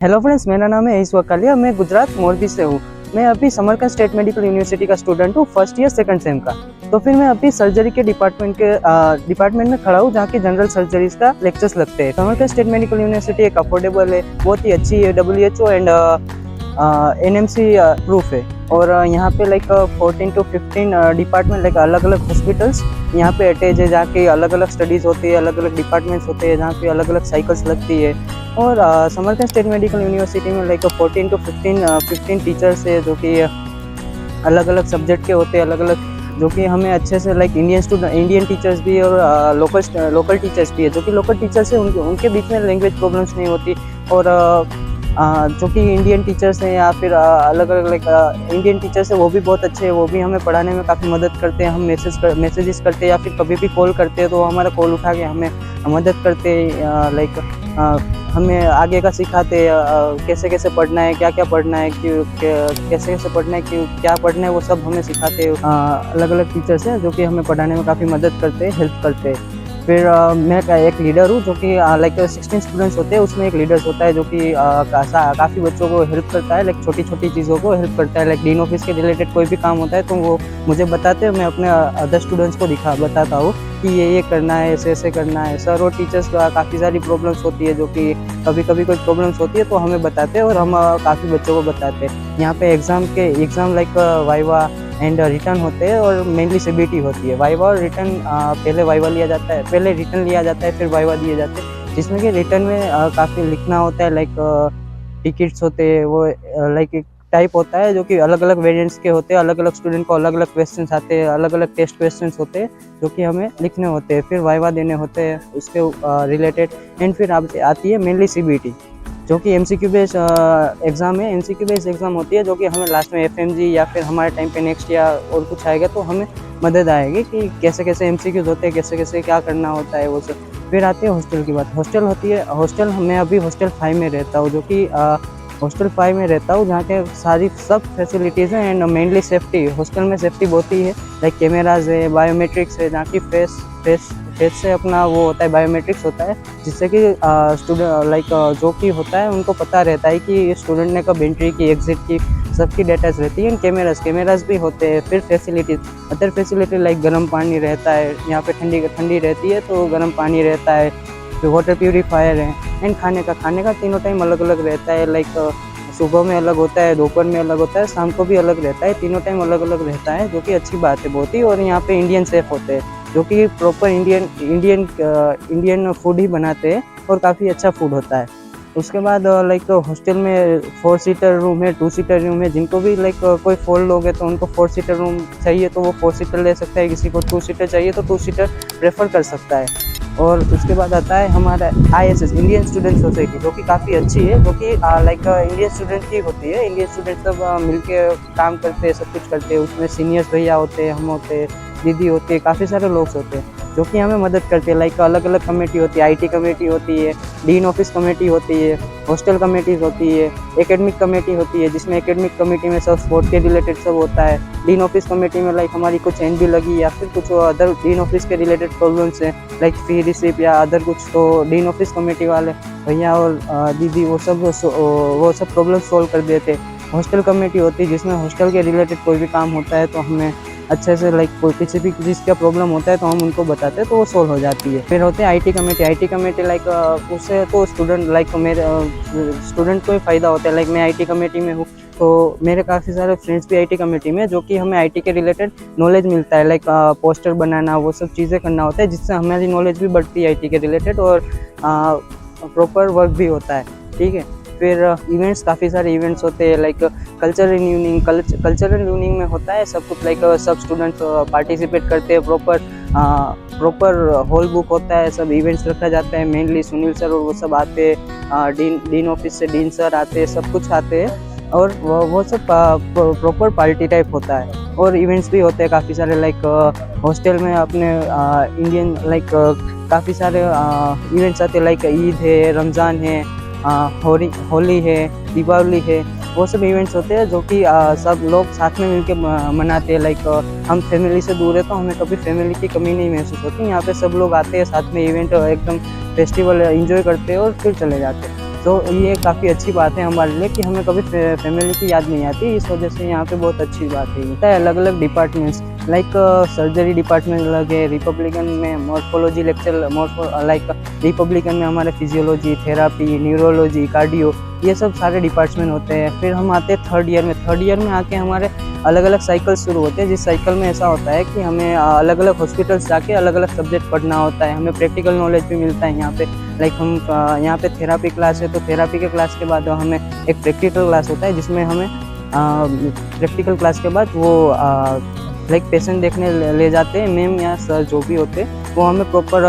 Hello friends, मेरा नाम है ईश वकालिया। मैं गुजरात मोरबी से हूँ। मैं अभी समरकंद स्टेट मेडिकल यूनिवर्सिटी का स्टूडेंट हूँ, फर्स्ट ईयर सेकंड सेम का। तो फिर मैं अभी सर्जरी के डिपार्टमेंट में खड़ा हूँ, जहाँ की जनरल सर्जरीज का लेक्चर्स लगते हैं। समरकंद स्टेट मेडिकल यूनिवर्सिटी एक अफोर्डेबल है, बहुत ही अच्छी है, WHO एंड NMC प्रूफ है। और यहाँ पे लाइक 14 to 15 डिपार्टमेंट, लाइक अलग अलग हॉस्पिटल्स यहाँ पे अटैच है, जहाँ की अलग अलग स्टडीज़ होती है, अलग अलग डिपार्टमेंट्स होते हैं, जहाँ पे अलग अलग साइकिल्स लगती है। और समरकंद स्टेट मेडिकल यूनिवर्सिटी में लाइक 14 to 15 टीचर्स है, जो कि अलग अलग सब्जेक्ट के होते हैं, अलग अलग, जो कि हमें अच्छे से लाइक इंडियन टीचर्स भी और लोकल टीचर्स भी है। जो कि लोकल टीचर्स है, उनके बीच में लैंग्वेज प्रॉब्लम्स नहीं होती। और जो कि इंडियन टीचर्स हैं या फिर अलग अलग लाइक इंडियन टीचर्स हैं, वो भी बहुत अच्छे हैं, वो भी हमें पढ़ाने में काफ़ी मदद करते हैं। हम मैसेजेस करते हैं या फिर कभी भी कॉल करते हैं, तो हमारा कॉल उठा के हमें मदद करते हैं, लाइक हमें आगे का सिखाते हैं, कैसे कैसे पढ़ना है, क्या क्या पढ़ना है, कैसे कैसे पढ़ना है, क्या पढ़ना है, वो सब हमें सिखाते हैं। अलग अलग टीचर्स हैं जो कि हमें पढ़ाने में काफ़ी मदद करते हैं, हेल्प करते हैं। फिर मैं एक लीडर हूँ, जो कि लाइक 16 स्टूडेंट्स होते हैं, उसमें एक लीडर होता है जो कि काफ़ी बच्चों को हेल्प करता है, लाइक छोटी छोटी चीज़ों को हेल्प करता है। लाइक डीन ऑफिस के रिलेटेड कोई भी काम होता है तो वो मुझे बताते हैं, मैं अपने अदर स्टूडेंट्स को बताता हूँ कि ये करना है, ऐसे ऐसे करना है। सर और टीचर्स का काफ़ी सारी प्रॉब्लम्स होती है, जो कि कभी कभी कोई प्रॉब्लम्स होती है तो हमें बताते हैं और हम काफ़ी बच्चों को बताते हैं। यहाँ पे exam like viva and return होते हैं, और मेनली CBT होती है। वाइवा और रिटर्न, पहले वाइवा लिया जाता है, पहले रिटर्न लिया जाता है, फिर वाइवा दिए जाते हैं, जिसमें कि रिटर्न में काफ़ी लिखना होता है, लाइक टिकट्स होते हैं, वो लाइक एक टाइप होता है जो कि अलग अलग वेरिएंट्स के होते हैं, अलग अलग स्टूडेंट को अलग अलग क्वेश्चंस आते हैं, अलग अलग टेस्ट क्वेश्चंस होते हैं, जो कि हमें लिखने होते हैं, फिर वाइवा देने होते हैं उसके रिलेटेड। एंड फिर आती है मेनली CBT, जो कि MCQ बेस्ड एग्ज़ाम है। MCQ बेस्ड एग्ज़ाम होती है, जो कि हमें लास्ट में FMG या फिर हमारे टाइम पे नेक्स्ट या और कुछ आएगा तो हमें मदद आएगी कि कैसे कैसे MCQs होते हैं, कैसे कैसे क्या करना होता है, वो सब। फिर आती है हॉस्टल की बात। हॉस्टल होती है, हॉस्टल मैं अभी हॉस्टल 5 में रहता हूँ, जो कि हॉस्टल 5 में रहता हूँ, जहाँ के सब फैसिलिटीज़ हैं। एंड मेनली सेफ्टी, हॉस्टल में सेफ्टी बहुत ही है, लाइक कैमराज है, बायोमेट्रिक्स है, जहाँ की फेस से अपना वो होता है, बायोमेट्रिक्स होता है, जिससे कि स्टूडेंट लाइक जो कि होता है उनको पता रहता है कि स्टूडेंट ने कब एंट्री की, एग्जिट की, सबकी डेटाज रहती है। कैमराज भी होते हैं। फिर अदर फैसिलिटी लाइक गर्म पानी रहता है, यहाँ पे ठंडी रहती है तो गर्म पानी रहता है। फिर वाटर प्यूरीफायर है। एंड खाने का तीनों टाइम अलग अलग रहता है, लाइक सुबह में अलग होता है, दोपहर में अलग होता है, शाम को भी अलग रहता है, तीनों टाइम अलग अलग रहता है, जो कि अच्छी बात है बहुत ही। और यहाँ पे इंडियन शेफ होते हैं, जो कि प्रॉपर इंडियन फूड ही बनाते हैं, और काफ़ी अच्छा फूड होता है। उसके बाद लाइक हॉस्टल में 4 सीटर रूम है, 2 सीटर रूम है। जिनको भी लाइक कोई 4 लोग हैं तो उनको 4 सीटर रूम चाहिए तो वो 4 सीटर ले सकता है, किसी को 2 सीटर चाहिए तो 2 सीटर प्रेफर कर सकता है। और उसके बाद आता है हमारा ISS, इंडियन स्टूडेंट सोसाइटी, जो कि काफ़ी अच्छी है, जो कि लाइक इंडियन स्टूडेंट की होती है। इंडियन स्टूडेंट सब मिलके काम करते हैं, सब कुछ करते हैं। उसमें सीनियर्स भैया होते हैं, हम होते हैं, दीदी होती है, काफ़ी सारे लोग होते हैं जो कि हमें मदद करते हैं। लाइक अलग अलग कमेटी होती है, IT कमेटी होती है, डीन ऑफिस कमेटी होती है, हॉस्टल कमेटीज होती है, एकेडमिक कमेटी होती है, जिसमें एकेडमिक कमेटी में सब स्पोर्ट के रिलेटेड सब होता है। डीन ऑफिस कमेटी में लाइक हमारी कुछ NB लगी या फिर कुछ अदर डीन ऑफिस के रिलेटेड प्रॉब्लम्स हैं, लाइक फी रिसिप्ट या अदर कुछ, तो डीन ऑफिस कमेटी वाले भैया और दीदी वो सब प्रॉब्लम सॉल्व कर देते। हॉस्टल कमेटी होती है, जिसमें हॉस्टल के रिलेटेड कोई भी काम होता है तो हमें अच्छे से लाइक कोई किसी भी चीज़ का प्रॉब्लम होता है तो हम उनको बताते हैं तो वो सॉल्व हो जाती है। फिर होते हैं IT कमेटी लाइक उससे तो स्टूडेंट लाइक मेरे स्टूडेंट को ही फ़ायदा होता है। लाइक मैं IT कमेटी में हूँ, तो मेरे काफ़ी सारे फ्रेंड्स भी IT कमेटी में, जो कि हमें IT के रिलेटेड नॉलेज मिलता है, लाइक पोस्टर बनाना, वो सब चीज़ें करना होता है, जिससे हमारी नॉलेज भी बढ़ती है IT के रिलेटेड, और प्रॉपर वर्क भी होता है। ठीक है। फिर इवेंट्स, काफ़ी सारे इवेंट्स होते हैं, लाइक कल्चरल यूनिंग में होता है सब कुछ, लाइक सब स्टूडेंट्स पार्टिसिपेट करते हैं। प्रॉपर हॉल बुक होता है, सब इवेंट्स रखा जाता है। मेनली सुनील सर और वो सब आते हैं, डीन ऑफिस से डीन सर आते हैं, सब कुछ आते हैं, और वो सब प्रॉपर पार्टी टाइप होता है। और इवेंट्स भी होते हैं काफ़ी सारे, लाइक हॉस्टल में अपने इंडियन लाइक काफ़ी सारे इवेंट्स आते हैं, लाइक ईद है, रमज़ान है, होली है, दीपावली है, वो सब इवेंट्स होते हैं जो कि सब लोग साथ में मिलकर मनाते हैं। लाइक हम फैमिली से दूर है तो हमें कभी फैमिली की कमी नहीं महसूस होती। यहाँ पे सब लोग आते हैं, साथ में इवेंट एकदम फेस्टिवल एंजॉय करते हैं और फिर चले जाते हैं। तो ये काफ़ी अच्छी बात है हमारे लिए कि हमें कभी फैमिली की याद नहीं आती, इस वजह से यहाँ पे बहुत अच्छी बात है। अलग अलग डिपार्टमेंट्स लाइक सर्जरी डिपार्टमेंट अलग है, रिपब्लिकन में मॉर्फोलॉजी लेक्चर लाइक रिपब्लिकन में हमारे फिजियोलॉजी, थेरापी, न्यूरोलॉजी, कार्डियो, ये सब सारे डिपार्टमेंट होते हैं। फिर हम आते हैं थर्ड ईयर में आके हमारे अलग अलग साइकिल शुरू होते हैं, जिस साइकिल में ऐसा होता है कि हमें अलग अलग हॉस्पिटल्स जाके अलग अलग सब्जेक्ट पढ़ना होता है, हमें प्रैक्टिकल नॉलेज भी मिलता है यहाँ पे। लाइक हम यहाँ पे थेरापी क्लास है, तो थेरापी के क्लास के बाद हमें एक प्रैक्टिकल क्लास होता है, जिसमें हमें प्रैक्टिकल क्लास के बाद वो लाइक पेशेंट देखने ले जाते हैं मैम या सर जो भी होते हैं, वो हमें प्रॉपर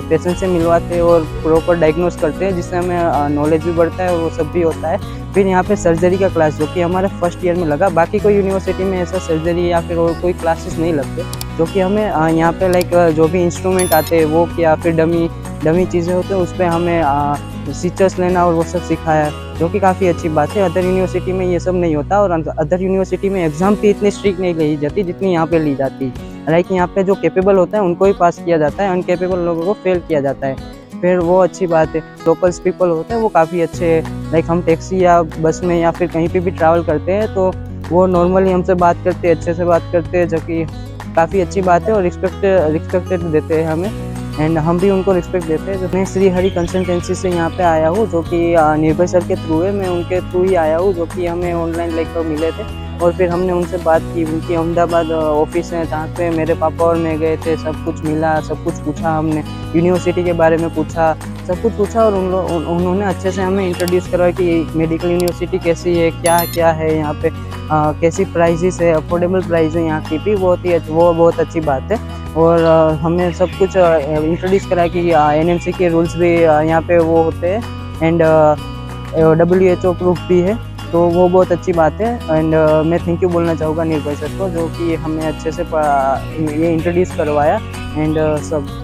पेशेंट से मिलवाते हैं और प्रॉपर डायग्नोस करते हैं, जिससे हमें नॉलेज भी बढ़ता है और वो सब भी होता है। फिर यहाँ पे सर्जरी का क्लास जो कि हमारे फर्स्ट ईयर में लगा, बाकी कोई यूनिवर्सिटी में ऐसा सर्जरी या फिर और कोई क्लासेस नहीं लगते, जो कि हमें यहाँ पे लाइक जो भी इंस्ट्रूमेंट आते हैं वो या फिर डमी चीज़ें होती हैं उस पर हमें सीचर्स लेना और वो सब सिखाया, जो कि काफ़ी अच्छी बात है। अदर यूनिवर्सिटी में ये सब नहीं होता और अदर यूनिवर्सिटी में एग्ज़ाम भी इतनी स्ट्रिक्ट नहीं ली जाती जितनी यहाँ पे ली जाती है। लाइक यहाँ पे जो कैपेबल होता है उनको ही पास किया जाता है, अनकेपेबल लोगों को फेल किया जाता है। फिर वो अच्छी बात है। लोकल्स पीपल होते हैं वो काफ़ी अच्छे हैं, लाइक हम टैक्सी या बस में या फिर कहीं पे भी ट्रैवल करते हैं तो वो नॉर्मली हमसे बात करते हैं, अच्छे से बात करते हैं, जो कि काफ़ी अच्छी बात है और रिस्पेक्टेड देते हैं हमें एंड हम भी उनको रिस्पेक्ट देते हैं। मैं श्री हरि कंसल्टेंसी से यहाँ पे आया हूँ, जो कि निर्भय सर के थ्रू है, मैं उनके थ्रू ही आया हूँ, जो कि हमें ऑनलाइन लाइक मिले थे और फिर हमने उनसे बात की। उनकी अहमदाबाद ऑफिस है जहाँ पे मेरे पापा और मैं गए थे, सब कुछ मिला, सब कुछ पूछा हमने, यूनिवर्सिटी के बारे में पूछा, सब कुछ पूछा और उन्होंने अच्छे से हमें इंट्रोड्यूस करवाया कि मेडिकल यूनिवर्सिटी कैसी है, क्या क्या है यहाँ पे, कैसी प्राइसेस है, अफोर्डेबल प्राइस है यहाँ की भी, वो बहुत अच्छी बात है। और हमें सब कुछ इंट्रोड्यूस करा कि एनएमसी के रूल्स भी यहाँ पे वो होते हैं एंड WHO प्रूफ भी है, तो वो बहुत अच्छी बात है। एंड मैं थैंक यू बोलना चाहूँगा निर्भय सर को, जो कि हमें अच्छे से ये इंट्रोड्यूस करवाया एंड सब।